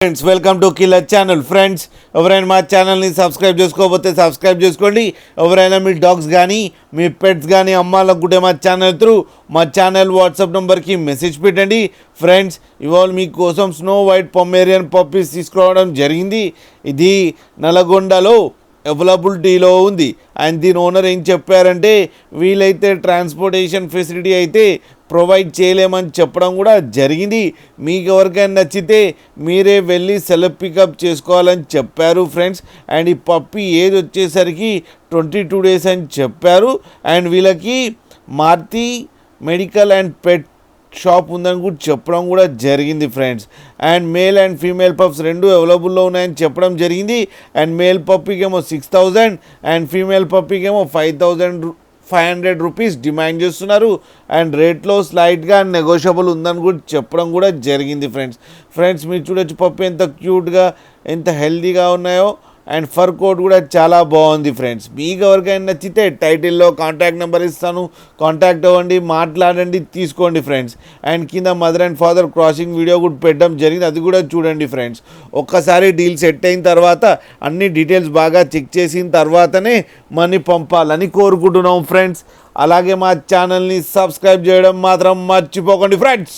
Friends welcome to killer channel. Friends ఎవరైనా మా ఛానల్ని సబ్స్క్రైబ్ చేసుకోకపోతే సబ్స్క్రైబ్ చేసుకోండి. ఎవరైనా మీ డాగ్స్ కానీ మీ పెట్స్ కానీ అమ్మాలనుకుంటే మా ఛానల్ త్రూ మా ఛానల్ వాట్సాప్ నెంబర్కి మెసేజ్ పెట్టండి. ఫ్రెండ్స్ ఇవాళ మీకోసం స్నో వైట్ పొమేరియన్ పప్పీస్ తీసుకురావడం జరిగింది. ఇది నల్గొండలో అవైలబిలిటీలో ఉంది. అండ్ దీని ఓనర్ ఏం చెప్పారంటే వీలైతే ట్రాన్స్పోర్టేషన్ ఫెసిలిటీ అయితే ప్రొవైడ్ చేయలేమని చెప్పడం కూడా జరిగింది. మీకు ఎవరికైనా నచ్చితే మీరే వెళ్ళి సెల్ఫ్ పికప్ చేసుకోవాలని చెప్పారు ఫ్రెండ్స్. అండ్ ఈ పప్పి ఏజ్ వచ్చేసరికి 22 days అని చెప్పారు. అండ్ వీళ్ళకి Maruti medical and pet shop ఉందని కూడా చెప్పడం కూడా జరిగింది friends. And male and female pups రెండు అవైలబుల్లో ఉన్నాయని చెప్పడం జరిగింది. అండ్ మేల్ పప్పీకేమో 6,000 అండ్ ఫీమేల్ పప్పీకేమో 5,500 రూపీస్ డిమాండ్ చేస్తున్నారు. అండ్ రేట్లో స్లైట్గా నెగోషియబుల్ ఉందని కూడా చెప్పడం కూడా జరిగింది ఫ్రెండ్స్ మీరు చూడొచ్చు పప్పి ఎంత క్యూట్గా ఎంత హెల్తీగా ఉన్నాయో. అండ్ ఫర్ కోట్ కూడా చాలా బాగుంది ఫ్రెండ్స్. మీకు ఎవరికైనా నచ్చితే టైటిల్లో కాంటాక్ట్ నెంబర్ ఇస్తాను, కాంటాక్ట్ అవ్వండి, మాట్లాడండి, తీసుకోండి ఫ్రెండ్స్. అండ్ కింద mother and father crossing video కూడా పెట్టడం జరిగింది, అది కూడా చూడండి ఫ్రెండ్స్. ఒక్కసారి డీల్ సెట్ అయిన తర్వాత అన్ని డీటెయిల్స్ బాగా చెక్ చేసిన తర్వాతనే మనీ పంపాలని కోరుకుంటున్నాం ఫ్రెండ్స్. అలాగే మా ఛానల్ని సబ్స్క్రైబ్ చేయడం మాత్రం మర్చిపోకండి ఫ్రెండ్స్.